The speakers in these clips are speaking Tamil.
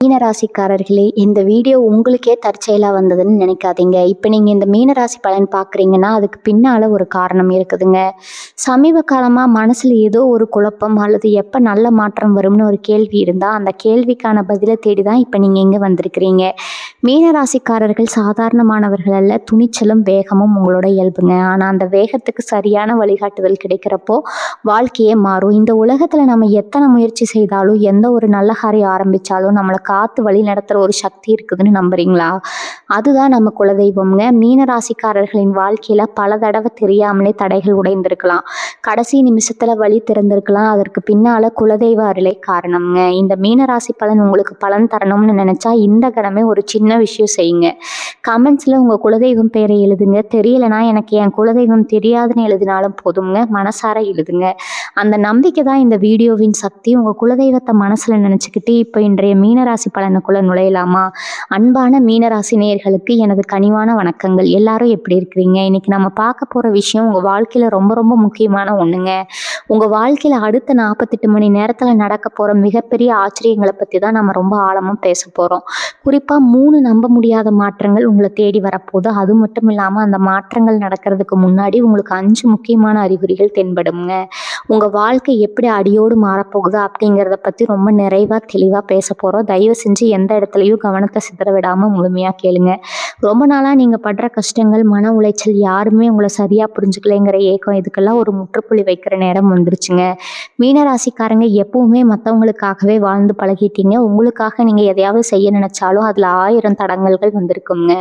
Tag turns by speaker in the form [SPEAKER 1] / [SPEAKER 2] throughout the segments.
[SPEAKER 1] மீனராசிக்காரர்களே, இந்த வீடியோ உங்களுக்கே தற்செயலா வந்ததுன்னு நினைக்காதீங்க. இப்ப நீங்க இந்த மீனராசி பலன் பார்க்குறீங்கன்னா, அதுக்கு பின்னால ஒரு காரணம் இருக்குதுங்க. சமீப காலமா மனசுல ஏதோ ஒரு குழப்பம் அல்லது எப்ப நல்ல மாற்றம் வரும்னு ஒரு கேள்வி இருந்தா, அந்த கேள்விக்கான பதில தேடி தான் இப்ப நீங்க இங்க வந்திருக்கிறீங்க. மீனராசிக்காரர்கள் சாதாரணமானவர்கள் அல்ல. துணிச்சலும், வேகமும் உங்களோட இயல்புங்க. ஆனா அந்த வேகத்துக்கு சரியான வழிகாட்டுதல் கிடைக்கிறப்போ, வாழ்க்கையே மாறும். இந்த உலகத்துல நம்ம எத்தனை முயற்சி செய்தாலும், எந்த ஒரு நல்ல காரியம் ஆரம்பிச்சாலும், நம்மள காத்து வழி நடத்துற ஒரு சக்தி இருக்குதுன்னு நம்புறீங்களா? அதுதான் நம்ம குலதெய்வம்ங்க. மீனராசிக்காரர்களின் வாழ்க்கையில பல தடவை தெரியாமலே தடைகள் உடைந்திருக்கலாம். கடைசி நிமிஷத்துல வழி திறந்திருக்கலாம். அதற்கு பின்னால குலதெய்வ அருளே காரணம்ங்க. இந்த மீனராசி பலன் உங்களுக்கு பலன் தரணும்னு நினைச்சா இந்த கணமே ஒரு சின்ன விஷயம் செய்யுங்க. கமெண்ட்ஸ்ல உங்க குலதெய்வம் பேரை எழுதுங்க. தெரியலனா எனக்கு என் குலதெய்வம் தெரியாதுன்னு எழுதினாலும் போதுங்க. மனசார எழுதுங்க. அந்த நம்பிக்கை தான் இந்த வீடியோவின் சக்தி. உங்க குலதெய்வத்தை மனசுல நினைச்சுக்கிட்டு இப்ப இன்றைய மீனராசி பலனுக்குள்ள நுழையலாமா? அன்பான மீனராசி நேயர்களுக்கு எனது கனிவான வணக்கங்கள். எல்லாரும் எப்படி இருக்கிறீங்க? இன்னைக்கு நம்ம பார்க்க போற விஷயம் உங்க வாழ்க்கையில ரொம்ப ரொம்ப முக்கியமான ஒண்ணுங்க. உங்க வாழ்க்கையில அடுத்த 48 மணி நேரத்துல நடக்க போற மிகப்பெரிய ஆச்சரியங்களை பத்தி தான் நம்ம ரொம்ப ஆழமா பேச போறோம். குறிப்பா 3 நம்ப முடியாத மாற்றங்கள் உங்களை தேடி வரப்போகுது. அது மட்டும் இல்லாம அந்த மாற்றங்கள் நடக்கிறதுக்கு முன்னாடி உங்களுக்கு 5 முக்கியமான அறிகுறிகள் தென்படுங்க. உங்க வாழ்க்கை எப்படி அடியோடு மாறப்போகுது அப்படிங்கிறத பத்தி ரொம்ப நிறைவா தெளிவா பேச போறோம். தயவு செஞ்சு எந்த இடத்துலையும் கவனத்தை சிதற விடாம முழுமையா கேளுங்க. ரொம்ப நாளா நீங்க படுற கஷ்டங்கள், மன உளைச்சல், யாருமே உங்களை சரியா புரிஞ்சுக்கலைங்கிற ஏக்கம், இதுக்கெல்லாம் ஒரு முற்றுப்புள்ளி வைக்கிற நேரம் வந்துருச்சுங்க. மீனராசிக்காரங்க எப்பவுமே மற்றவங்களுக்காகவே வாழ்ந்து பழகிட்டீங்க. உங்களுக்காக நீங்க எதையாவது செய்ய நினைச்சாலும் அதுல 1000 தடங்கல்கள் வந்திருக்குங்க.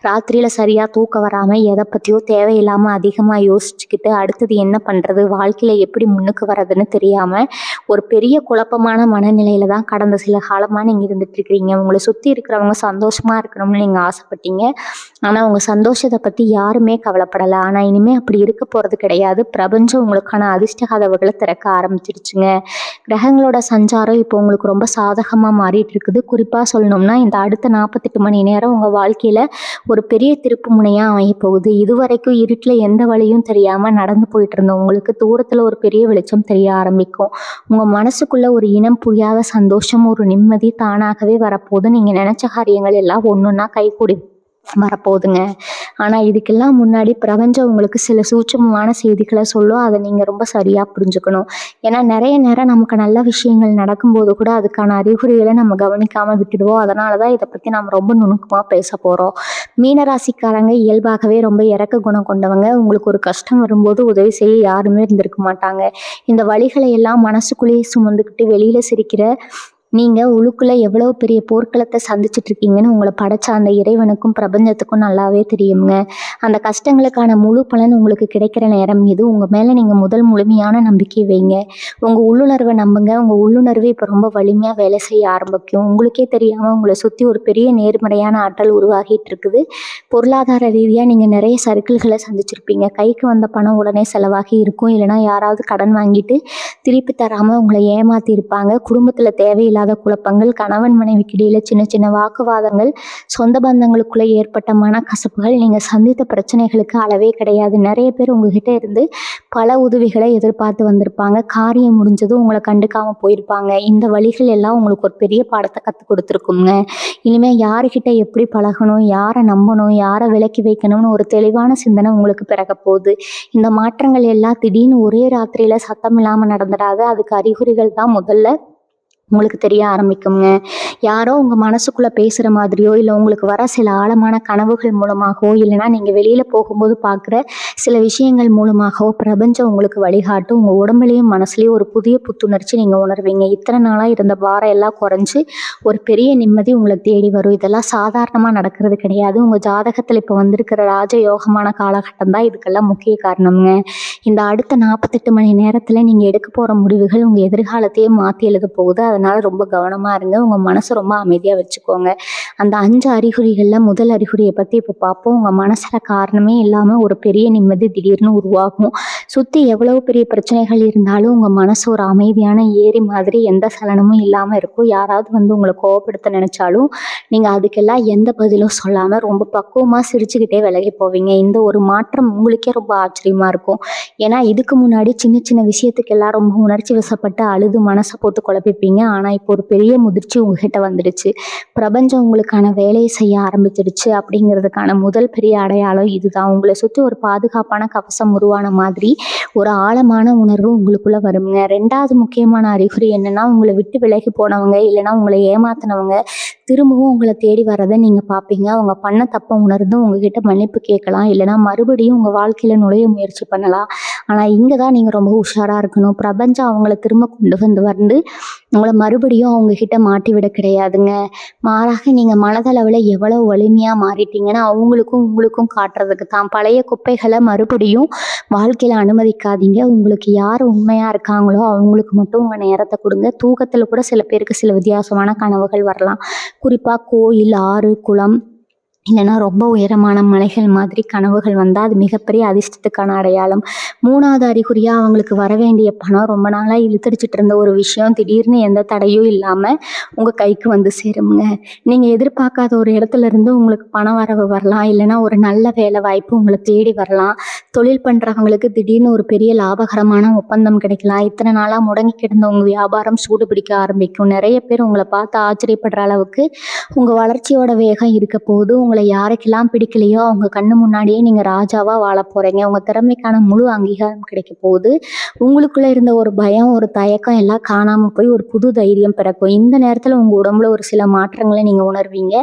[SPEAKER 1] ராத்திரியில சரியா தூக்கம் வராம எதை பத்தியோ தேவையில்லாம அதிகமா யோசிச்சுக்கிட்டு அடுத்தது என்ன பண்றது, வாழ்க்கையில எப்படி முன்னுக்கு வர்றதுன்னு தெரியாம ஒரு பெரிய குழப்பமான மனநிலையில தான் கடந்த சில காலமா நீங்க இருந்துட்டு இருக்கிறீங்க. உங்களை சுத்தி இருக்கிறவங்க சந்தோஷமா இருக்கணும்னு நீங்க ஆசைப்பட்டீங்க. ஆனா உங்க சந்தோஷத்தை பத்தி யாருமே கவலைப்படல. ஆனா இனிமே அப்படி இருக்க போறது கிடையாது. பிரபஞ்சம் உங்களுக்கான அதிர்ஷ்ட கதவுகளை திறக்க ஆரம்பிச்சிருச்சுங்க. கிரகங்களோட சஞ்சாரம் இப்போ உங்களுக்கு ரொம்ப சாதகமா மாறிட்டு இருக்குது. குறிப்பா சொல்லணும்னா இந்த அடுத்த 48 மணி நேரம் உங்க வாழ்க்கையில ஒரு பெரிய திருப்பு முனையா அமைய போகுது. இதுவரைக்கும் இருட்டுல எந்த வழியும் தெரியாம நடந்து போயிட்டு இருந்த உங்களுக்கு தூரத்துல ஒரு பெரிய வெளிச்சம் தெரிய ஆரம்பிக்கும். உங்க மனசுக்குள்ள ஒரு இனம் புரியாத சந்தோஷம், ஒரு நிம்மதி தானாகவே வரப்போகுது. நீங்க நினைச்ச காரியங்கள் எல்லாம் ஒன்னொன்னா கைகூடி வரப்போகுதுங்க. ஆனா இதுக்கெல்லாம் முன்னாடி பிரபஞ்சம் உங்களுக்கு சில சூட்சமமான செய்திகளை சொல்லும். அதை நீங்க ரொம்ப சரியா புரிஞ்சுக்கணும். ஏன்னா நிறைய நேரம் நமக்கு நல்ல விஷயங்கள் நடக்கும்போது கூட அதுக்கான அறிகுறிகளை நம்ம கவனிக்காம விட்டுடுவோம். அதனாலதான் இதை பத்தி நம்ம ரொம்ப நுணுக்கமா பேச போறோம். மீனராசிக்காரங்க இயல்பாகவே ரொம்ப இரக்க குணம் கொண்டவங்க. உங்களுக்கு ஒரு கஷ்டம் வரும்போது உதவி செய்ய யாருமே இருந்திருக்க மாட்டாங்க. இந்த வழிகளை எல்லாம் மனசுக்குள்ளேயே சுமந்துக்கிட்டு வெளியில சிரிக்கிற நீங்க உள்ளுக்குள்ள எவ்வளவு பெரிய போர்க்களத்தை சந்திச்சுட்டு இருக்கீங்கன்னு உங்களை படைச்ச அந்த இறைவனுக்கும் பிரபஞ்சத்துக்கும் நல்லாவே தெரியுங்க. அந்த கஷ்டங்களுக்கான முழு பலன் உங்களுக்கு கிடைக்கிற நேரம் இது. உங்க மேல நீங்க முதல் முழுமையான நம்பிக்கை வைங்க. உங்க உள்ளுணர்வை நம்புங்க. உங்க உள்ளுணர்வு இப்ப ரொம்ப வலிமையா வேலை செய்ய ஆரம்பிக்கும். உங்களுக்கே தெரியாம உங்களை சுத்தி ஒரு பெரிய நேர்மறையான ஆற்றல் உருவாகிட்டு இருக்குது. பொருளாதார ரீதியா நீங்க நிறைய சறுக்கல்களை சந்திச்சிருப்பீங்க. கைக்கு வந்த பணம் உடனே செலவாகி இருக்கும். இல்லைன்னா யாராவது கடன் வாங்கிட்டு திருப்பி தராம உங்களை ஏமாத்தி இருப்பாங்க. குடும்பத்துல தேவையில்லாத குழப்பங்கள், கணவன் மனைவிக்கு இடையில சின்ன சின்ன வாக்குவாதங்கள், சொந்த பந்தங்களுக்குள்ள ஏற்பட்ட மனக்கசப்புகள், நீங்க சந்தித்த பிரச்சனைகளுக்கு அளவே கிடையாது. நிறைய பேர் உங்ககிட்ட இருந்து பல உதவிகளை எதிர்பார்த்து வந்திருப்பாங்க. காரியம் முடிஞ்சதும் உங்களை கண்டுக்காம போயிருப்பாங்க. இந்த வழிகள் எல்லாம் உங்களுக்கு ஒரு பெரிய பாடத்தை கற்றுக் கொடுத்துருக்குங்க. இனிமே யாருக்கிட்ட எப்படி பழகணும், யாரை நம்பணும், யாரை விலக்கி வைக்கணும்னு ஒரு தெளிவான சிந்தனை உங்களுக்கு பிறக்க போகுது. இந்த மாற்றங்கள் எல்லாம் திடீர்னு ஒரே ராத்திரியில சத்தம் இல்லாம நடந்துடாது. அதுக்கு அறிகுறிகள் தான் முதல்ல உங்களுக்கு தெரிய ஆரம்பிக்குங்க. யாரோ உங்க மனசுக்குள்ள பேசுற மாதிரியோ, இல்லை உங்களுக்கு வர சில ஆழமான கனவுகள் மூலமாகவோ, இல்லைன்னா நீங்க வெளியில போகும்போது பார்க்குற சில விஷயங்கள் மூலமாகவோ பிரபஞ்சம் உங்களுக்கு வழிகாட்டும். உங்க உடம்புலையும் மனசுலையும் ஒரு புதிய புத்துணர்ச்சி நீங்க உணர்வீங்க. இத்தனை நாளா இருந்த பாரம் எல்லாம் குறைஞ்சு ஒரு பெரிய நிம்மதி உங்களை தேடி வரும். இதெல்லாம் சாதாரணமா நடக்கிறது கிடையாது. உங்க ஜாதகத்துல இப்ப வந்திருக்கிற ராஜயோகமான காலகட்டம் தான் இதுக்கெல்லாம் முக்கிய காரணம்ங்க. இந்த அடுத்த 48 மணி நேரத்துல நீங்க எடுக்க போற முடிவுகள் உங்க எதிர்காலத்தையே மாத்தி எழுத போகுது. அதனால ரொம்ப கவனமா இருங்க. உங்க மனசை ரொம்ப அமைதியா வச்சுக்கோங்க. அந்த 5 அறிகுறிகள்ல முதல் அறிகுறியை பத்தி இப்ப பார்ப்போம். உங்க மனசுல காரணமே இல்லாம ஒரு பெரிய நிம்மதி திடீர்னு உருவாகும். சுற்றி எவ்வளோ பெரிய பிரச்சனைகள் இருந்தாலும் உங்கள் மனசு ஒரு அமைதியான ஏரி மாதிரி எந்த சலனமும் இல்லாமல் இருக்கும். யாராவது வந்து உங்களை கோவப்படுத்த நினச்சாலும் நீங்கள் அதுக்கெல்லாம் எந்த பதிலும் சொல்லாமல் ரொம்ப பக்குவமாக சிரிச்சுக்கிட்டே விலகி போவீங்க. இந்த ஒரு மாற்றம் உங்களுக்கே ரொம்ப ஆச்சரியமாக இருக்கும். ஏன்னா இதுக்கு முன்னாடி சின்ன சின்ன விஷயத்துக்கெல்லாம் ரொம்ப உணர்ச்சி வசப்பட்டு அழுது மனசை போட்டு குழப்பிப்பீங்க. ஆனால் இப்போ ஒரு பெரிய முதிர்ச்சி உங்ககிட்ட வந்துடுச்சு. பிரபஞ்சம் உங்களுக்கான வேலையை செய்ய ஆரம்பிச்சிடுச்சு அப்படிங்கிறதுக்கான முதல் பெரிய அடையாளம் இதுதான். உங்களை சுற்றி ஒரு பாதுகாப்பான கவசம் உருவான மாதிரி ஒரு ஆழமான உணர்வு உங்களுக்குள்ள வருங்க. 2வது முக்கியமான அறிகுறி என்னன்னா, உங்களை விட்டு விலகி போனவங்க இல்லைன்னா உங்களை ஏமாத்தினவங்க திரும்பவும் உங்களை தேடி வர்றதை நீங்கள் பார்ப்பீங்க. அவங்க பண்ண தப்பை உணர்ந்து உங்ககிட்ட மன்னிப்பு கேட்கலாம், இல்லைன்னா மறுபடியும் உங்கள் வாழ்க்கையில் நுழைய முயற்சி பண்ணலாம். ஆனால் இங்கே தான் நீங்கள் ரொம்ப உஷாராக இருக்கணும். பிரபஞ்சம் அவங்கள திரும்ப கொண்டு வந்து உங்களை மறுபடியும் அவங்கக்கிட்ட மாட்டி விட கிடையாதுங்க. மாறாக நீங்கள் மனதளவில் எவ்வளோ வலிமையாக மாறிட்டீங்கன்னா அவங்களுக்கும் உங்களுக்கும் காட்டுறதுக்கு தான். பழைய குப்பைகளை மறுபடியும் வாழ்க்கையில் அனுமதிக்காதீங்க. உங்களுக்கு யார் உண்மையாக இருக்காங்களோ அவங்களுக்கு மட்டும் உங்கள் நேரத்தை கொடுங்க. தூக்கத்தில் கூட சில பேருக்கு சில வித்தியாசமான கனவுகள் வரலாம். குறிப்பாக கோயில், ஆறு, குளம் இல்லைன்னா ரொம்ப உயரமான மலைகள் மாதிரி கனவுகள் வந்தால் அது மிகப்பெரிய அதிர்ஷ்டத்துக்கான அடையாளம். 3வது அறிகுறியாக அவங்களுக்கு வர வேண்டிய பணம், ரொம்ப நாளாக இழுத்தடிச்சிட்டு இருந்த ஒரு விஷயம் திடீர்னு எந்த தடையும் இல்லாமல் உங்கள் கைக்கு வந்து சேருங்க. நீங்கள் எதிர்பார்க்காத ஒரு இடத்துல இருந்து உங்களுக்கு பண வரவு வரலாம், இல்லைன்னா ஒரு நல்ல வேலை வாய்ப்பு உங்களை தேடி வரலாம். தொழில் பண்ணுறவங்களுக்கு திடீர்னு ஒரு பெரிய லாபகரமான ஒப்பந்தம் கிடைக்கலாம். இத்தனை நாளாக முடங்கி கிடந்த உங்கள் வியாபாரம் சூடு பிடிக்க ஆரம்பிக்கும். நிறைய பேர் உங்களை பார்த்து ஆச்சரியப்படுற அளவுக்கு உங்கள் வளர்ச்சியோட வேகம் இருக்க போது. உங்களை யாருக்கெல்லாம் பிடிக்கலையோ அவங்க கண்ணு முன்னாடியே நீங்கள் ராஜாவாக வாழ போகிறீங்க. உங்கள் திறமைக்கான முழு அங்கீகாரம் கிடைக்க போகுது. உங்களுக்குள்ளே இருந்த ஒரு பயம், ஒரு தயக்கம் எல்லாம் காணாமல் போய் ஒரு புது தைரியம் பிறக்கும். இந்த நேரத்தில் உங்கள் உடம்புல ஒரு சில மாற்றங்களை நீங்கள் உணர்வீங்க.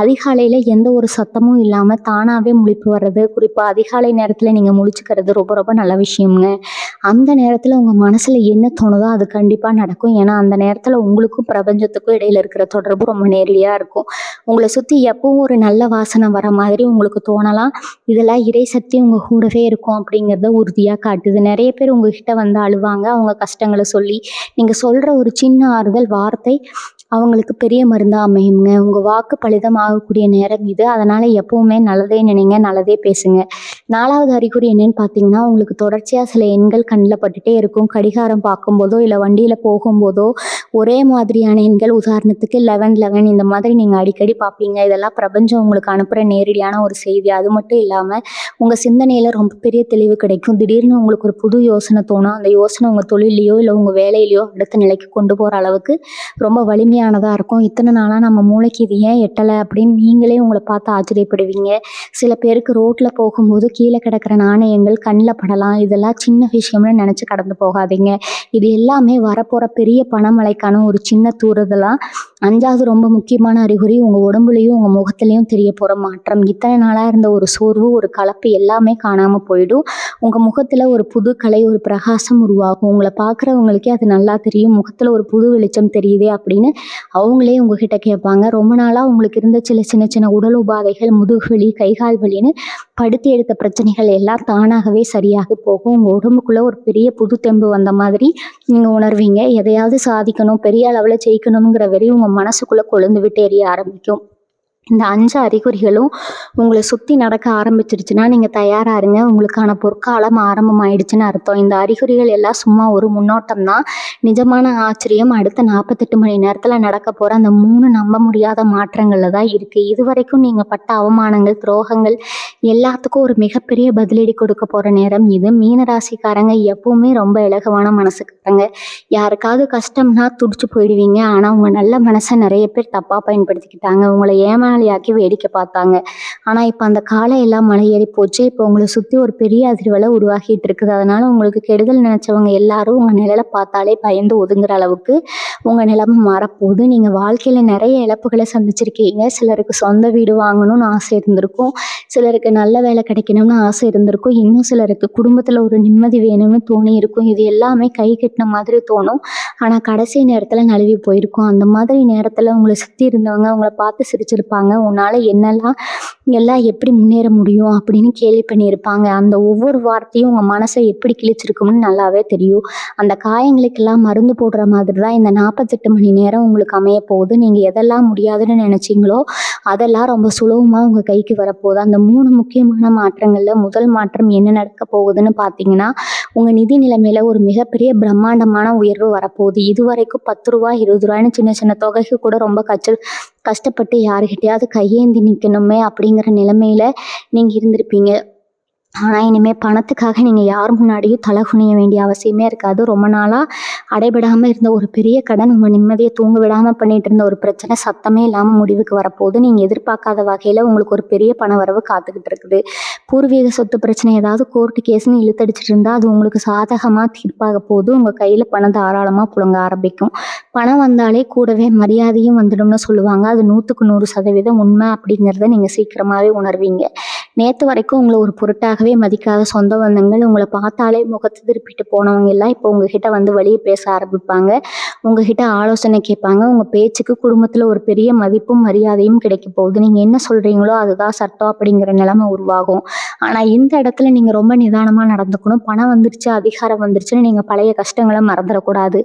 [SPEAKER 1] அதிகாலையில் எந்த ஒரு சத்தமும் இல்லாமல் தானாகவே முழிப்பு வர்றது, குறிப்பாக அதிகாலை நேரத்தில் நீங்கள் முழிச்சுக்கிறது ரொம்ப ரொம்ப நல்ல விஷயம்ங்க. அந்த நேரத்தில் உங்கள் மனசில் என்ன தோணுதோ அது கண்டிப்பாக நடக்கும். ஏன்னா அந்த நேரத்தில் உங்களுக்கும் பிரபஞ்சத்துக்கும் இடையில இருக்கிற தொடர்பு ரொம்ப நேரடியாக இருக்கும். உங்களை சுற்றி எப்பவும் ஒரு நல்ல வாசனை வர மாதிரி உங்களுக்கு தோணலாம். இதெல்லாம் இறை சக்தி உங்கள் கூடவே இருக்கும் அப்படிங்கிறத உறுதியாக காட்டுது. நிறைய பேர் உங்ககிட்ட வந்து அழுவாங்க. அவங்க கஷ்டங்களை சொல்லி நீங்கள் சொல்கிற ஒரு சின்ன ஆறுதல் வார்த்தை அவங்களுக்கு பெரிய மருந்தாக அமையுங்க. உங்கள் வாக்கு பலிதமாகக்கூடிய நேரம் இது. அதனால் எப்பவுமே நல்லதே நினைங்க, நல்லதே பேசுங்க. 4வது அறிகுறி என்னன்னு பார்த்தீங்கன்னா, உங்களுக்கு தொடர்ச்சியாக சில எண்கள் கண்ணில் பட்டுட்டே இருக்கும். கடிகாரம் பார்க்கும்போதோ இல்லை வண்டியில் போகும்போதோ ஒரே மாதிரியான எண்கள், உதாரணத்துக்கு 1111 இந்த மாதிரி நீங்கள் அடிக்கடி பார்ப்பீங்க. இதெல்லாம் பிரபஞ்சம் உங்களுக்கு அனுப்புகிற நேரடியான ஒரு செய்தி. அது மட்டும் இல்லாமல் உங்கள் சிந்தனையில் ரொம்ப பெரிய தெளிவு கிடைக்கும். திடீர்னு உங்களுக்கு ஒரு புது யோசனை தோணும். அந்த யோசனை உங்கள் தொழிலையோ இல்லை உங்கள் வேலையிலையோ அடுத்த நிலைக்கு கொண்டு போகிற அளவுக்கு ரொம்ப வலிமையானதாக இருக்கும். இத்தனை நாளாக நம்ம மூளைக்கு இது ஏன் எட்டலை அப்படின்னு நீங்களே உங்களை பார்த்து ஆச்சரியப்படுவீங்க. சில பேருக்கு ரோட்டில் போகும்போது கீழே கிடக்கிற நாணயங்கள் கண்ணில் படலாம். இதெல்லாம் சின்ன விஷயம்னு நினச்சி கடந்து போகாதீங்க. இது எல்லாமே வரப்போகிற பெரிய பணமழைக்கான ஒரு சின்ன தூறுதலாக. 5வது ரொம்ப முக்கியமான அறிகுறி, உங்கள் உடம்புலையும் உங்கள் முகத்துலையும் தெரிய போகிற மாற்றம். இத்தனை நாளாக இருந்த ஒரு சோர்வு, ஒரு கலப்பு எல்லாமே காணாமல் போயிடும். உங்கள் முகத்தில் ஒரு புது கலை, ஒரு பிரகாசம் உருவாகும். உங்களை பார்க்குறவங்களுக்கே அது நல்லா தெரியும். முகத்தில் ஒரு புது வெளிச்சம் தெரியுதே அப்படின்னு அவங்களே உங்ககிட்ட கேட்பாங்க. ரொம்ப நாளாக உங்களுக்கு இருந்த சின்ன சின்ன உடல் உபாதைகள், முதுகுவலி, கைகால் வலின்னு படுத்தி எடுத்த பிரச்சனைகள் எல்லாம் தானாகவே சரியாக போகும். உங்கள் உடம்புக்குள்ளே ஒரு பெரிய புது தெம்பு வந்த மாதிரி நீங்கள் உணர்வீங்க. எதையாவது சாதிக்கணும், பெரிய அளவில் ஜெயிக்கணுங்கிற வெறி உங்கள் மனசுக்குள்ளே கொழுந்து விட்டு எரிய ஆரம்பிக்கும். இந்த 5 அறிகுறிகளும் உங்களை சுற்றி நடக்க ஆரம்பிச்சிடுச்சுன்னா நீங்கள் தயாராக இருங்க. உங்களுக்கான பொற்காலம் ஆரம்பமாயிடுச்சுன்னு அர்த்தம். இந்த அறிகுறிகள் எல்லாம் சும்மா ஒரு முன்னோட்டம் தான். நிஜமான ஆச்சரியம் அடுத்த 48 மணி நேரத்தில் நடக்க போகிற அந்த 3 நம்ப முடியாத மாற்றங்களில் தான் இருக்குது. இதுவரைக்கும் நீங்கள் பட்ட அவமானங்கள், துரோகங்கள் எல்லாத்துக்கும் ஒரு மிகப்பெரிய பதிலடி கொடுக்க போகிற நேரம் இது. மீனராசிக்காரங்க எப்பவுமே ரொம்ப இலகுவான மனசுக்காரங்க. யாருக்காவது கஷ்டம்னா துடிச்சு போயிடுவீங்க. ஆனால் உங்கள் நல்ல மனசை நிறைய பேர் தப்பாக பயன்படுத்திக்கிட்டாங்க. உங்களை ஏமாளியாக்கி வேடிக்கை பார்த்தாங்க. ஆனால் இப்போ அந்த காலம் எல்லாம் மலையேறி போச்சு. இப்போ உங்களை சுற்றி ஒரு பெரிய அதிர்வலை உருவாகிட்டு இருக்குது. அதனால உங்களுக்கு கெடுதல் நினைச்சவங்க எல்லாரும் உங்கள் நிழலை பார்த்தாலே பயந்து ஒதுங்குற அளவுக்கு உங்கள் நிலைமை மாறப்போகுது. நீங்கள் வாழ்க்கையில் நிறைய இழப்புகளை சந்திச்சிருக்கீங்க. சிலருக்கு சொந்த வீடு வாங்கணும்னு ஆசை இருந்திருக்கும், சிலருக்கு நல்ல வேலை கிடைக்கணும்னு ஆசை இருந்திருக்கும், இன்னும் சிலருக்கு குடும்பத்தில் ஒரு நிம்மதி வேணும்னு தோணி இருக்கும். இது எல்லாமே கை கட்டின மாதிரி தோணும். ஆனால் கடைசி நேரத்தில் நழுவி போயிருக்கும். அந்த மாதிரி நேரத்தில் உங்களை சுற்றி இருந்தவங்க உங்களை பார்த்து சிரிச்சிருப்பாங்க. பண்ணியிருப்பாங்க. உன்னால் என்னெல்லாம் எல்லாம் எப்படி முன்னேற முடியும் அப்படின்னு கேள்வி பண்ணியிருப்பாங்க. அந்த ஒவ்வொரு வார்த்தையும் உங்கள் மனசை எப்படி கிழிச்சிருக்கும்னு நல்லாவே தெரியும். அந்த காயங்களுக்கெல்லாம் மருந்து போடுற மாதிரி தான் இந்த 48 மணி நேரம் உங்களுக்கு அமைய போகுது. நீங்கள் எதெல்லாம் முடியாதுன்னு நினச்சிங்களோ அதெல்லாம் ரொம்ப சுலபமாக உங்கள் கைக்கு வரப்போகுது. அந்த 3 முக்கியமான மாற்றங்களில் முதல் மாற்றம் என்ன நடக்க போகுதுன்னு பார்த்தீங்கன்னா, உங்கள் நிதி நிலைமையில் ஒரு மிகப்பெரிய பிரம்மாண்டமான உயர்வு வரப்போகுது. இதுவரைக்கும் ரூ. 10 ரூ. 20ன்னு சின்ன சின்ன தொகைக்கு கூட ரொம்ப கஷ்டப்பட்டு யாருக்கிட்டையாவது கையேந்தி நிற்கணுமே அப்படிங்கிற நிலைமையில நீங்கள் இருந்திருப்பீங்க. ஆனால் இனிமேல் பணத்துக்காக நீங்கள் யார் முன்னாடியும் தலை குனிய வேண்டிய அவசியமே இருக்காது. ரொம்ப நாளாக அடைபடாமல் இருந்த ஒரு பெரிய கடன், உங்கள் நிம்மதியை தூங்க விடாமல் பண்ணிட்டு இருந்த ஒரு பிரச்சனை சத்தமே இல்லாமல் முடிவுக்கு வரப்போகுது. நீங்கள் எதிர்பார்க்காத வகையில் உங்களுக்கு ஒரு பெரிய பண வரவு காத்துக்கிட்டு இருக்குது. பூர்வீக சொத்து பிரச்சனை ஏதாவது கோர்ட்டு கேஸ்ன்னு இழுத்தடிச்சிட்டு இருந்தால் அது உங்களுக்கு சாதகமாக தீர்ப்பாக போகுது. உங்கள் கையில் பணம் தாராளமாக புழங்க ஆரம்பிக்கும். பணம் வந்தாலே கூடவே மரியாதையும் வந்துடும்னு சொல்லுவாங்க. அது 100க்கு 100% உண்மை அப்படிங்கிறத நீங்கள் சீக்கிரமாகவே உணர்வீங்க. நேற்று வரைக்கும் உங்களை ஒரு பொருட்டாகவே மதிக்காத சொந்த பந்தங்கள், உங்களை பார்த்தாலே முகத்தை திருப்பிட்டு போனவங்க எல்லாம் இப்போ உங்ககிட்ட வந்து வெளியே பேச ஆரம்பிப்பாங்க. உங்ககிட்ட ஆலோசனை கேட்பாங்க. உங்கள் பேச்சுக்கு குடும்பத்தில் ஒரு பெரிய மதிப்பும் மரியாதையும் கிடைக்க போகுது. நீங்கள் என்ன சொல்கிறீங்களோ அதுதான் சட்டம் அப்படிங்கிற நிலைமை உருவாகும். ஆனால் இந்த இடத்துல நீங்கள் ரொம்ப நிதானமாக நடந்துக்கணும். பணம் வந்துருச்சு, அதிகாரம் வந்துருச்சுன்னு நீங்கள் பழைய கஷ்டங்களை மறந்துடக்கூடாது.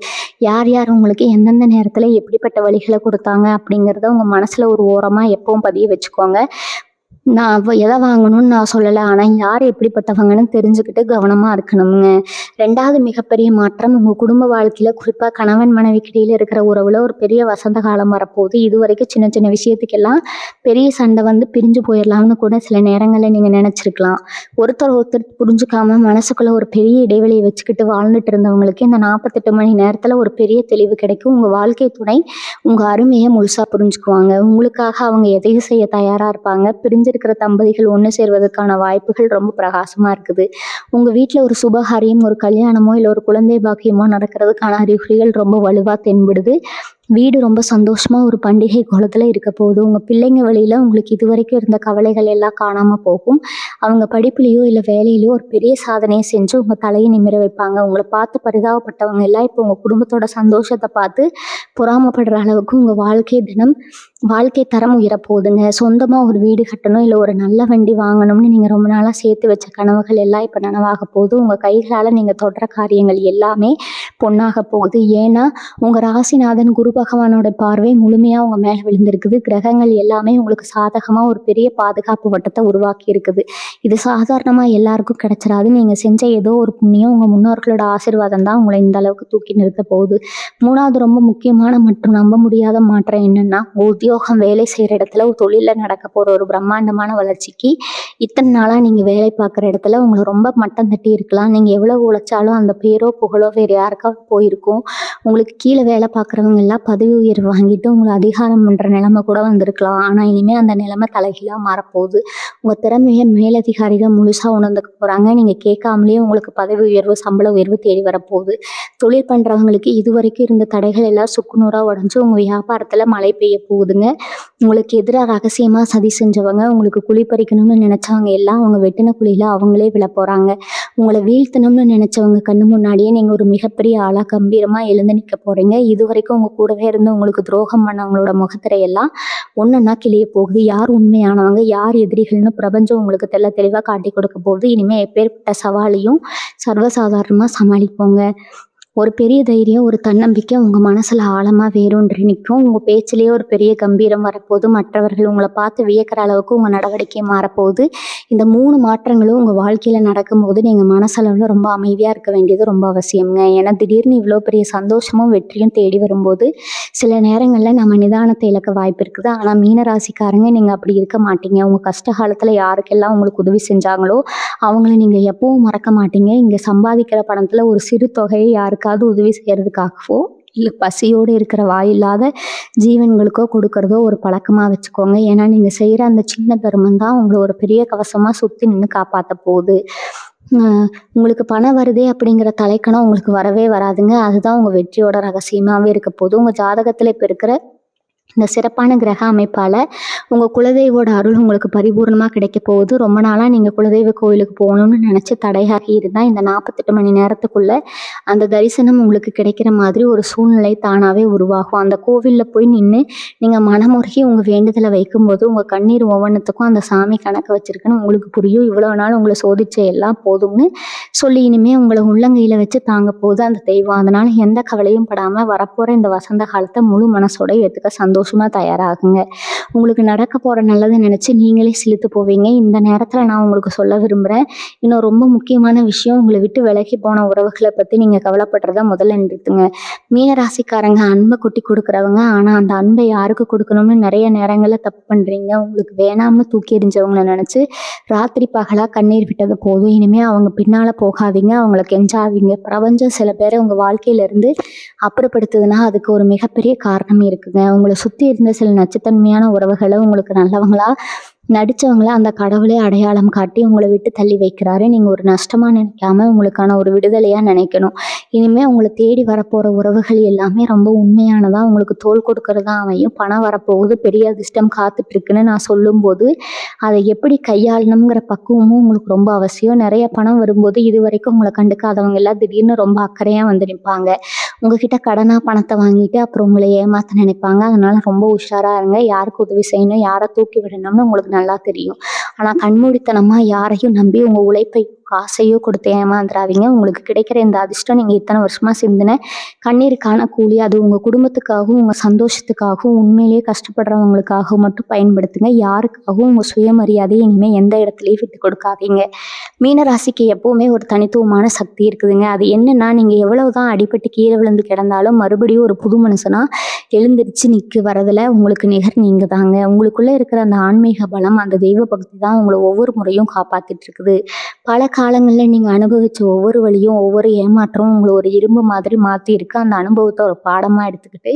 [SPEAKER 1] யார் யார் உங்களுக்கு எந்தெந்த நேரத்தில் எப்படிப்பட்ட வழிகளை கொடுத்தாங்க அப்படிங்கிறத உங்கள் மனசில் ஒரு ஓரமாக எப்பவும் பதிய வச்சுக்கோங்க. நான் எதை வாங்கணும்னு நான் சொல்லலை, ஆனால் யார் எப்படிப்பட்டவங்கன்னு தெரிஞ்சுக்கிட்டு கவனமாக இருக்கணுங்க. 2வது மிகப்பெரிய மாற்றம் உங்கள் குடும்ப வாழ்க்கையில், குறிப்பாக கணவன் மனைவிக்கு இடையில் இருக்கிற உறவில் ஒரு பெரிய வசந்த காலம் வரப்போகுது. இது வரைக்கும் சின்ன சின்ன விஷயத்துக்கெல்லாம் பெரிய சண்டை வந்து பிரிஞ்சு போயிடலாம்னு கூட சில நேரங்களில் நீங்கள் நினச்சிருக்கலாம். ஒருத்தர் புரிஞ்சுக்காம மனசுக்குள்ளே ஒரு பெரிய இடைவெளியை வச்சுக்கிட்டு வாழ்ந்துட்டு இருந்தவங்களுக்கு இந்த 48 மணி நேரத்தில் ஒரு பெரிய தெளிவு கிடைக்கும். உங்கள் வாழ்க்கை துணை உங்கள் அருமையை முழுசாக புரிஞ்சுக்குவாங்க. உங்களுக்காக அவங்க எதையும் செய்ய தயாராக இருப்பாங்க. பிரிஞ்சிருக்கிற தம்பதிகள் ஒன்று சேர்வதற்கான வாய்ப்புகள் ரொம்ப பிரகாசமாக இருக்குது. உங்கள் வீட்டில் ஒரு சுபகாரியம், ஒரு கல்யாணமோ இல்லை ஒரு குழந்தை பாக்கியமோ நடக்கிறதுக்கான அறிகுறிகள் ரொம்ப வலுவாக தென்படுது. வீடு ரொம்ப சந்தோஷமாக ஒரு பண்டிகை கோலத்தில் இருக்க போகுது. உங்கள் பிள்ளைங்க வழியில் உங்களுக்கு இதுவரைக்கும் இருந்த கவலைகள் எல்லாம் காணாமல் போகும். அவங்க படிப்புலேயோ இல்லை வேலையிலையோ ஒரு பெரிய சாதனையை செஞ்சு உங்கள் தலையை நிமிர வைப்பாங்க. உங்களை பார்த்து பரிதாபப்பட்டவங்க எல்லாம் இப்போ உங்கள் குடும்பத்தோட சந்தோஷத்தை பார்த்து பொறாமப்படுற அளவுக்கு உங்கள் வாழ்க்கை தரம் உயரப்போகுதுங்க. சொந்தமாக ஒரு வீடு கட்டணும், இல்லை ஒரு நல்ல வண்டி வாங்கணும்னு நீங்கள் ரொம்ப நாளாக சேர்த்து வச்ச கனவுகள் எல்லாம் இப்போ நனவாக போகுது. உங்கள் கைகளால் நீங்கள் தொடர காரியங்கள் எல்லாமே பொன்னாக போகுது. ஏன்னா உங்கள் ராசிநாதன் குரு பகவானோட பார்வை முழுமையாக உங்கள் மேலே விழுந்திருக்குது. கிரகங்கள் எல்லாமே உங்களுக்கு சாதகமாக ஒரு பெரிய பாதுகாப்பு வட்டத்தை உருவாக்கி இருக்குது. இது சாதாரணமாக எல்லாருக்கும் கிடைச்சிடாது. நீங்கள் செஞ்ச ஏதோ ஒரு புண்ணியம், உங்கள் முன்னோர்களோட ஆசீர்வாதம் தான் உங்களை இந்த அளவுக்கு தூக்கி நிறுத்த போகுது. 3வது ரொம்ப முக்கியமான மற்றும் நம்ப முடியாத மாற்றம் என்னென்னா, உத்தியோகம், வேலை செய்கிற இடத்துல ஒரு தொழிலில் நடக்க போகிற ஒரு பிரம்மாண்டமான வளர்ச்சிக்கு இத்தனை நாளாக நீங்கள் வேலை பார்க்குற இடத்துல உங்களை ரொம்ப மட்டம் தட்டி இருக்கலாம். நீங்கள் எவ்வளோ உழைச்சாலும் அந்த பேரோ புகழோ வேறு யாருக்காவது போயிருக்கும். உங்களுக்கு கீழே வேலை பார்க்குறவங்க எல்லாம் பதவி உயர்வு வாங்கிட்டு உங்களை அதிகாரம் பண்ணுற நிலைமை கூட வந்திருக்கலாம். ஆனால் இனிமேல் அந்த நிலைமை தலைகீழாக மாறப்போகுது. உங்கள் திறமையை மேலதிகாரிகள் முழுசாக உணர்ந்துக்க போகிறாங்க. நீங்கள் கேட்காமலேயே உங்களுக்கு பதவி உயர்வு, சம்பள உயர்வு தேடி வரப்போகுது. தொழில் பண்ணுறவங்களுக்கு இதுவரைக்கும் இருந்த தடைகள் எல்லாம் சுக்குநூறாக உடஞ்சி உங்கள் வியாபாரத்தில் மழை பெய்ய போகுதுங்க. உங்களுக்கு எதிராக ரகசியமாக சதி செஞ்சவங்க, உங்களுக்கு குழி பறிக்கணும்னு நினச்சவங்க எல்லாம் அவங்க வெட்டின குழியில் அவங்களே விழ போகிறாங்க. உங்களை வீழ்த்தணும்னு நினச்சவங்க கண்ணு முன்னாடியே நீங்கள் ஒரு மிகப்பெரிய ஆளாக கம்பீரமாக எழுந்து நிற்க போகிறீங்க. இது வரைக்கும் உங்கள் கூடவே இருந்து உங்களுக்கு துரோகம் பண்ணவங்களோட முகத்திரையெல்லாம் ஒன்றா கிளிய போகுது. யார் உண்மையானவங்க, யார் எதிரிகள்னு பிரபஞ்சம் உங்களுக்கு தெளிவாக காட்டி கொடுக்க போகுது. இனிமேல் எப்பேற்பட்ட சவாலையும் சர்வசாதாரணமாக சமாளிப்போங்க. ஒரு பெரிய தைரியம், ஒரு தன்னம்பிக்கை உங்கள் மனசில் ஆழமாக வேரூன்றி நிற்கும். உங்கள் பேச்சிலேயே ஒரு பெரிய கம்பீரம் வரப்போகுது. மற்றவர்கள் உங்களை பார்த்து வியக்கிற அளவுக்கு உங்கள் நடவடிக்கை மாறப்போகுது. இந்த 3 மாற்றங்களும் உங்கள் வாழ்க்கையில் நடக்கும்போது நீங்கள் மனசளவில் ரொம்ப அமைதியாக இருக்க வேண்டியது ரொம்ப அவசியம்ங்க. ஏன்னா திடீர்னு இவ்வளோ பெரிய சந்தோஷமும் வெற்றியும் தேடி வரும்போது சில நேரங்களில் நம்ம நிதானத்தை இழக்க வாய்ப்பு இருக்குது. ஆனால் மீனராசிக்காரங்க நீங்கள் அப்படி இருக்க மாட்டீங்க. உங்கள் கஷ்ட காலத்தில் யாருக்கெல்லாம் உங்களுக்கு உதவி செஞ்சாங்களோ அவங்கள நீங்கள் எப்பவும் மறக்க மாட்டீங்க. இங்கே சம்பாதிக்கிற பணத்தில் ஒரு சிறு தொகையை யாருக்காவது உதவி செய்கிறதுக்காகவோ இல்லை பசியோடு இருக்கிற வாயில்லாத ஜீவன்களுக்கோ கொடுக்கறதோ ஒரு பழக்கமாக வச்சுக்கோங்க. ஏன்னா நீங்கள் செய்கிற அந்த சின்ன தர்மம் தான் உங்களை ஒரு பெரிய கவசமாக சுற்றி நின்று காப்பாற்ற போகுது. உங்களுக்கு பணம் வருதே அப்படிங்கிற தலைக்கணம் உங்களுக்கு வரவே வராதுங்க. அதுதான் உங்கள் வெற்றியோட ரகசியமாகவே இருக்க போகுது. உங்கள் ஜாதகத்தில் இப்போ இருக்கிற இந்த சிறப்பான கிரக அமைப்பால் உங்கள் குலதெய்வோட அருள் உங்களுக்கு பரிபூர்ணமாக கிடைக்க போகுது. ரொம்ப நாளாக நீங்கள் குலதெய்வ கோயிலுக்கு போகணும்னு நினச்சி தடையாகி இருந்தால் இந்த 48 மணி நேரத்துக்குள்ளே அந்த தரிசனம் உங்களுக்கு கிடைக்கிற மாதிரி ஒரு சூழ்நிலை தானாகவே உருவாகும். அந்த கோவிலில் போய் நின்று நீங்கள் மனமுருகி உங்கள் வேண்டுதலை வைக்கும்போது உங்கள் கண்ணீர் ஒவ்வொன்றுத்துக்கும் அந்த சாமி கணக்கு வச்சுருக்குன்னு உங்களுக்கு புரியும். இவ்வளோ நாள் உங்களை சோதிச்ச எல்லாம் போதும்னு சொல்லி இனிமேல் உங்களை உள்ளங்கையில் வச்சு தாங்க போகுது அந்த தெய்வம். அதனால் எந்த கவலையும் படாமல் வரப்போகிற இந்த வசந்த காலத்தை முழு மனசோட ஏற்றுக்க சந்தோஷமாக தயாராகுங்க. உங்களுக்கு நடக்க போகிற நல்லதை நினச்சி நீங்களே சிலித்து போவீங்க. இந்த நேரத்தில் நான் உங்களுக்கு சொல்ல விரும்புகிறேன், இன்னும் ரொம்ப முக்கியமான விஷயம், உங்களை விட்டு விலகி போன உறவுகளை பற்றி நீங்கள் கவலைப்படுறத முதல்ல நிறுத்துங்க. மீனராசிக்காரங்க அன்பை கொட்டி கொடுக்குறவங்க, ஆனால் அந்த அன்பை யாருக்கு கொடுக்கணும்னு நிறைய நேரங்களில் தப்பு பண்ணுறீங்க. உங்களுக்கு வேணாம்னு தூக்கி எறிஞ்சவங்களை நினச்சி ராத்திரி பகலாக கண்ணீர் விட்டது போதும். இனிமேல் அவங்க பின்னால் போகாதீங்க, அவங்கள கெஞ்சாதீங்க. பிரபஞ்சம் சில பேரை உங்கள் வாழ்க்கையிலேருந்து அப்புறப்படுத்துதுன்னா அதுக்கு ஒரு மிகப்பெரிய காரணம் இருக்குங்க. உங்களை சுற்றி இருந்த சில நச்சுத்தன்மையான உறவுகளை உங்களுக்கு நல்லவங்களா நடித்தவங்கள அந்த கடவுளே அடையாளம் காட்டி உங்களை விட்டு தள்ளி வைக்கிறாரு. நீங்கள் ஒரு நஷ்டமாக நினைக்காம உங்களுக்கான ஒரு விடுதலையாக நினைக்கணும். இனிமேல் உங்களை தேடி வரப்போகிற உறவுகள் எல்லாமே ரொம்ப உண்மையானதாக உங்களுக்கு தோள் கொடுக்கறதா அமையும். பணம் வரப்போகுது, பெரிய அதிர்ஷ்டம் காத்துட்ருக்குன்னு நான் சொல்லும்போது அதை எப்படி கையாளணுங்கிற பக்குவமும் உங்களுக்கு ரொம்ப அவசியம். நிறைய பணம் வரும்போது இது வரைக்கும் உங்களை கண்டுக்காதவங்க எல்லாம் திடீர்னு ரொம்ப அக்கறையாக வந்து நிற்பாங்க. உங்ககிட்ட கடனாக பணத்தை வாங்கிட்டு அப்புறம் உங்களை ஏமாற்ற நினைப்பாங்க. அதனால் ரொம்ப உஷாராக இருங்க. யாருக்கு உதவி செய்யணும், யாரை தூக்கி விடணும்னு உங்களுக்கு நல்லா தெரியும். ஆனால் கண்மூடித்தனமாக யாரையும் நம்பி உங்கள் உழைப்பை காசையோ கொடுத்து ஏமாந்துடாதீங்க. உங்களுக்கு கிடைக்கிற இந்த அதிர்ஷ்டம் நீங்கள் இத்தனை வருஷமாக சிந்தின கண்ணீருக்கான கூலி. அது உங்கள் குடும்பத்துக்காகவும் உங்கள் சந்தோஷத்துக்காகவும் உண்மையிலேயே கஷ்டப்படுறவங்களுக்காகவும் மட்டும் பயன்படுத்துங்க. யாருக்காகவும் உங்கள் சுயமரியாதையை இனிமேல் எந்த இடத்துலையும் விட்டு கொடுக்காதீங்க. மீனராசிக்கு எப்போவுமே ஒரு தனித்துவமான சக்தி இருக்குதுங்க. அது என்னென்னா, நீங்கள் எவ்வளவு தான் அடிபட்டு கீழே விழுந்து கிடந்தாலும் மறுபடியும் ஒரு புது மனுஷனாக எழுந்திரிச்சு நிற்க வரதில் உங்களுக்கு நிகர் நீங்கள் தாங்க. உங்களுக்குள்ளே இருக்கிற அந்த ஆன்மீக பலம், அந்த தெய்வ பக்தி தான் உங்களை ஒவ்வொரு முறையும் காப்பாற்றிட்டு இருக்குது. பல காலங்களில் நீங்கள் அனுபவித்த ஒவ்வொரு வழியும் ஒவ்வொரு ஏமாற்றமும் உங்களை ஒரு இரும்பு மாதிரி மாற்றிருக்கு. அந்த அனுபவத்தை ஒரு பாடமாக எடுத்துக்கிட்டு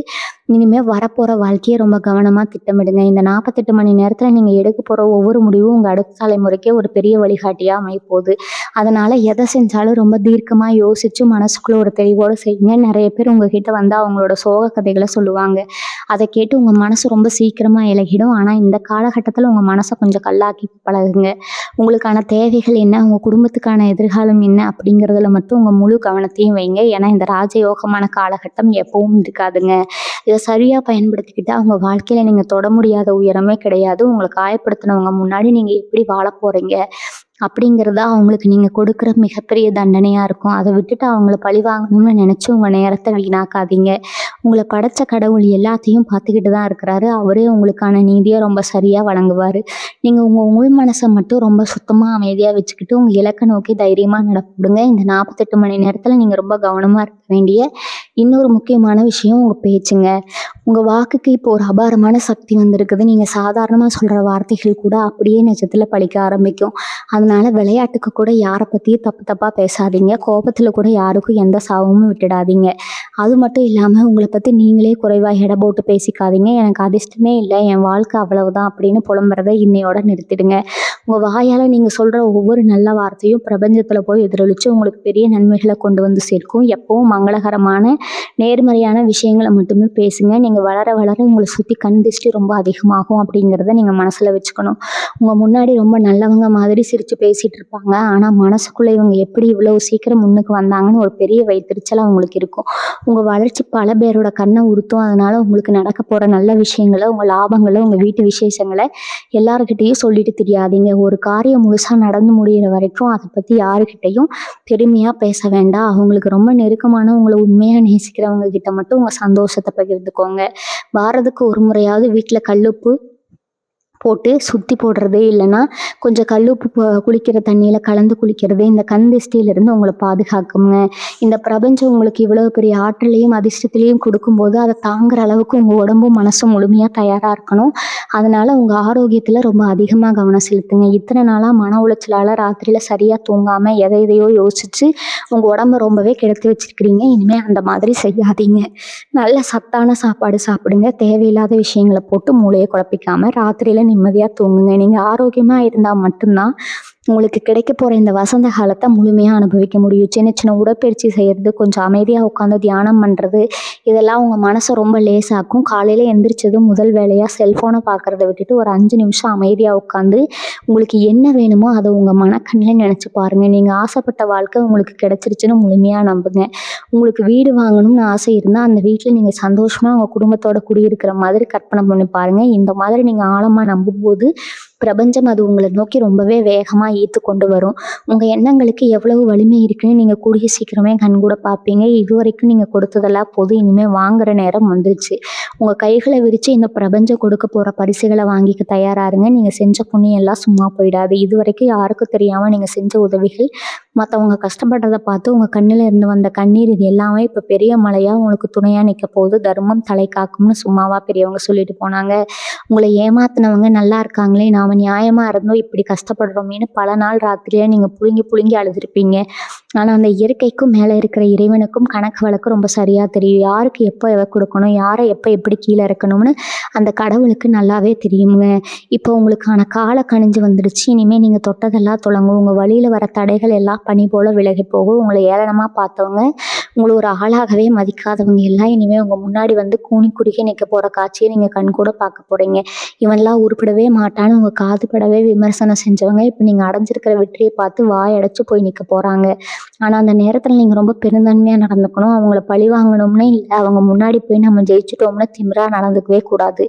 [SPEAKER 1] இனிமேல் வரப்போகிற வாழ்க்கையை ரொம்ப கவனமாக திட்டமிடுங்க. இந்த 48 மணி நேரத்தில் நீங்கள் எடுக்க போகிற ஒவ்வொரு முடிவும் உங்கள் அடுத்த தலைமுறைக்கே ஒரு பெரிய வழிகாட்டியாக அமைப்போகுது. அதனால் எதை செஞ்சாலும் ரொம்ப தீர்க்கமாக யோசித்து மனசுக்குள்ளே ஒரு தெளிவோடு செய்யுங்க. நிறைய பேர் உங்ககிட்ட வந்து அவங்களோட சோக கதைகளை சொல்லுவாங்க. அதை கேட்டு உங்கள் மனசு ரொம்ப சீக்கிரமாக இலகிடும். ஆனால் இந்த காலகட்டத்தில் உங்கள் மனசை கொஞ்சம் கல்லாக்கி பழகுங்க. உங்களுக்கான தேவைகள் என்ன, உங்கள் குடும்பத்துக்கான எதிர்காலம் என்ன அப்படிங்கிறதுல மட்டும் உங்கள் முழு கவனத்தையும் வைங்க. ஏன்னா இந்த ராஜயோகமான காலகட்டம் எப்பவும் இருக்காதுங்க. இதை சரியாக பயன்படுத்திக்கிட்டு அவங்க வாழ்க்கையில் நீங்கள் தொட முடியாத உயரமே கிடையாது. உங்களை காயப்படுத்தினவங்க முன்னாடி நீங்கள் எப்படி வாழ போகிறீங்க அப்படிங்கிறதா அவங்களுக்கு நீங்கள் கொடுக்குற மிகப்பெரிய தண்டனையாக இருக்கும். அதை விட்டுட்டு அவங்கள பழி வாங்கணும்னு நினச்சி உங்கள் நேரத்தை வீணாக்காதீங்க. உங்களை படைத்த கடவுள் எல்லாத்தையும் பார்த்துக்கிட்டு தான் இருக்கிறாரு. அவரே உங்களுக்கான நீதியை ரொம்ப சரியாக வழங்குவார். நீங்கள் உங்கள் உள் மனசை மட்டும் ரொம்ப சுத்தமாக அமைதியாக வச்சுக்கிட்டு உங்கள் இலக்கை நோக்கி தைரியமாக நடப்பிடுங்க. இந்த 48 மணி நேரத்தில் நீங்கள் ரொம்ப கவனமாக இருக்க வேண்டிய இன்னொரு முக்கியமான விஷயம் உங்கள் பேச்சுங்க. உங்கள் வாக்குக்கு இப்போ ஒரு அபாரமான சக்தி வந்திருக்குது. நீங்கள் சாதாரணமாக சொல்கிற வார்த்தைகள் கூட அப்படியே நிஜத்தில் பழிக்க ஆரம்பிக்கும். அதனால விளையாட்டுக்கு கூட யாரை பற்றியும் தப்பாக பேசாதீங்க. கோபத்தில் கூட யாருக்கும் எந்த சாபமும் விட்டுடாதீங்க. அது மட்டும் இல்லாமல் உங்களை பற்றி நீங்களே குறைவாக எடை போட்டு பேசிக்காதீங்க. எனக்கு அதிர்ஷ்டமே இல்லை, என் வாழ்க்கை அவ்வளவுதான் அப்படின்னு புலம்புறதை இன்னையோட நிறுத்திடுங்க. உங்கள் வாயால் நீங்கள் சொல்கிற ஒவ்வொரு நல்ல வார்த்தையும் பிரபஞ்சத்தில் போய் எதிரொலித்து உங்களுக்கு பெரிய நன்மைகளை கொண்டு வந்து சேர்க்கும். எப்பவும் மங்களகரமான நேர்மறையான விஷயங்களை மட்டுமே பேசுங்க. நீங்கள் வளர வளர உங்களை சுற்றி கண் திருஷ்டி ரொம்ப அதிகமாகும் அப்படிங்கிறத நீங்கள் மனசில் வச்சுக்கணும். உங்கள் முன்னாடி ரொம்ப நல்லவங்க மாதிரி சிரித்து பேசிகிட்டு இருப்பாங்க. ஆனால் மனசுக்குள்ளே இவங்க எப்படி இவ்வளோ சீக்கிரம் முன்னுக்கு வந்தாங்கன்னு ஒரு பெரிய வைத்தறிச்சல் அவங்களுக்கு இருக்கும். உங்கள் வளர்ச்சி பல பேரோட கண்ணை உறுத்தும். அதனால் உங்களுக்கு நடக்க போகிற நல்ல விஷயங்களை, உங்கள் லாபங்களை, உங்கள் வீட்டு விசேஷங்களை எல்லாருக்கிட்டையும் சொல்லிட்டு தெரியாதீங்க. ஒரு காரியம் முழுசாக நடந்து முடிகிற வரைக்கும் அதை பற்றி யாருக்கிட்டையும் பெருமையாக பேச வேண்டாம். அவங்களுக்கு ரொம்ப நெருக்கமான உங்களை உண்மையாக நேசிக்கிறவங்க கிட்ட மட்டும் உங்கள் சந்தோஷத்தை பகிர்ந்துக்கோங்க. வாரத்துக்கு ஒரு முறையாவது வீட்டில் கல்லுப்பு போட்டு சுற்றி போடுறது, இல்லைன்னா கொஞ்சம் கல்லுப்பு குளிக்கிற தண்ணியில் கலந்து குளிக்கிறது இந்த கண் திஷ்டியிலிருந்து உங்களை பாதுகாக்குங்க. இந்த பிரபஞ்சம் உங்களுக்கு இவ்வளோ பெரிய ஆற்றலையும் அதிர்ஷ்டத்திலையும் கொடுக்கும்போது அதை தாங்குற அளவுக்கு உங்கள் உடம்பும் மனசும் முழுமையாக தயாராக இருக்கணும். அதனால் உங்கள் ஆரோக்கியத்தில் ரொம்ப அதிகமாக கவனம் செலுத்துங்க. இத்தனை நாளாக மன உளைச்சலால் ராத்திரியில் சரியாக தூங்காமல் எதையோ யோசிச்சு உங்கள் உடம்பை ரொம்பவே கெடுத்து வச்சுருக்கிறீங்க. இனிமேல் அந்த மாதிரி செய்யாதீங்க. நல்ல சத்தான சாப்பாடு சாப்பிடுங்க. தேவையில்லாத விஷயங்களை போட்டு மூளையை குழப்பிக்காமல் ராத்திரியில் நிம்மதியாக தூங்குங்க. நீங்கள் ஆரோக்கியமாக இருந்தால் மட்டும்தான் உங்களுக்கு கிடைக்க போகிற இந்த வசந்த காலத்தை முழுமையாக அனுபவிக்க முடியும். சின்ன சின்ன உடற்பயிற்சி செய்கிறது, கொஞ்சம் அமைதியாக உட்காந்து தியானம் பண்ணுறது, இதெல்லாம் உங்கள் மனசை ரொம்ப லேசாக்கும். காலையில் எந்திரிச்சதும் முதல் வேலையாக செல்ஃபோனை பார்க்குறத விட்டுட்டு ஒரு 5 நிமிஷம் அமைதியாக உட்காந்து உங்களுக்கு என்ன வேணுமோ அதை உங்கள் மனக்கண்ணில் நினச்சி பாருங்கள். நீங்கள் ஆசைப்பட்ட வாழ்க்கை உங்களுக்கு கிடைச்சிருச்சுன்னு முழுமையாக நம்புங்க. உங்களுக்கு வீடு வாங்கணும்னு ஆசை இருந்தால் அந்த வீட்டில் நீங்கள் சந்தோஷமாக உங்கள் குடும்பத்தோட குடியிருக்கிற மாதிரி கற்பனை பண்ணி பாருங்கள். இந்த மாதிரி நீங்கள் ஆழமாக நம்பும்போது பிரபஞ்சம் அது உங்களை நோக்கி ரொம்பவே வேகமாக ஈர்த்து கொண்டு வரும். உங்கள் எண்ணங்களுக்கு எவ்வளவு வலிமை இருக்குன்னு நீங்கள் கூடிய சீக்கிரமே கண்கூட பார்ப்பீங்க. இதுவரைக்கும் நீங்கள் கொடுத்ததெல்லாம் போதும், இனிமேல் வாங்குற நேரம் வந்துருச்சு. உங்கள் கைகளை விரித்து இந்த பிரபஞ்சம் கொடுக்க போகிற பரிசுகளை வாங்கிக்க தயாராருங்க. நீங்கள் செஞ்ச புண்ணியம் எல்லாம் சும்மா போயிடாது. இதுவரைக்கும் யாருக்கும் தெரியாமல் நீங்கள் செஞ்ச உதவிகள், மற்றவங்க கஷ்டப்படுறதை பார்த்து உங்கள் கண்ணில் இருந்து வந்த கண்ணீர், இது எல்லாமே இப்போ பெரிய மழையாக உங்களுக்கு துணையாக நிற்க போகுது. தர்மம் தலை காக்கும்னு சும்மாவா பெரியவங்க சொல்லிட்டு போனாங்க. உங்களை ஏமாத்தினவங்க நல்லா இருக்காங்களே, நாம் நியாயமாக இருந்தோம் இப்படி கஷ்டப்படுறோமேனு பல நாள் ராத்திரியாக நீங்கள் புழுங்கி புழுங்கி அழுதுருப்பீங்க. ஆனால் அந்த இயற்கைக்கும் மேலே இருக்கிற இறைவனுக்கும் கணக்கு வழக்கு ரொம்ப சரியாக தெரியும். யாருக்கு எப்போ எவை கொடுக்கணும், யாரை எப்போ எப்படி கீழே இருக்கணும்னு அந்த கடவுளுக்கு நல்லாவே தெரியுங்க. இப்போ உங்களுக்கான கால கணிஞ்சு வந்துடுச்சு. இனிமேல் நீங்கள் தொட்டதெல்லாம் தொடங்கும். உங்கள் வழியில் வர தடைகள் எல்லாம் பனி போல் விலகி போகும். உங்களை ஏளனமாக பார்த்தவங்க, உங்களை ஒரு ஆளாகவே மதிக்காதவங்க எல்லாம் இனிமேல் உங்கள் முன்னாடி வந்து கூனி குறுகி நிற்க போகிற காட்சியை நீங்கள் கண்கூட பார்க்க போகிறீங்க. இவன்லாம் உருப்படவே மாட்டான்னு உங்கள் காதுபடவே விமர்சனம் செஞ்சவங்க இப்போ நீங்கள் அடைஞ்சிருக்கிற வெற்றியை பார்த்து வாயடைச்சு போய் நிற்க போகிறாங்க. ஆனால் அந்த நேரத்தில் நீங்கள் ரொம்ப பெருந்தன்மையாக நடந்துக்கணும். அவங்கள பழி வாங்கணும்னு இல்லை, அவங்க முன்னாடி போய் நம்ம ஜெயிச்சிட்டோம்னு திமிராக நடந்துக்கவே கூடாது.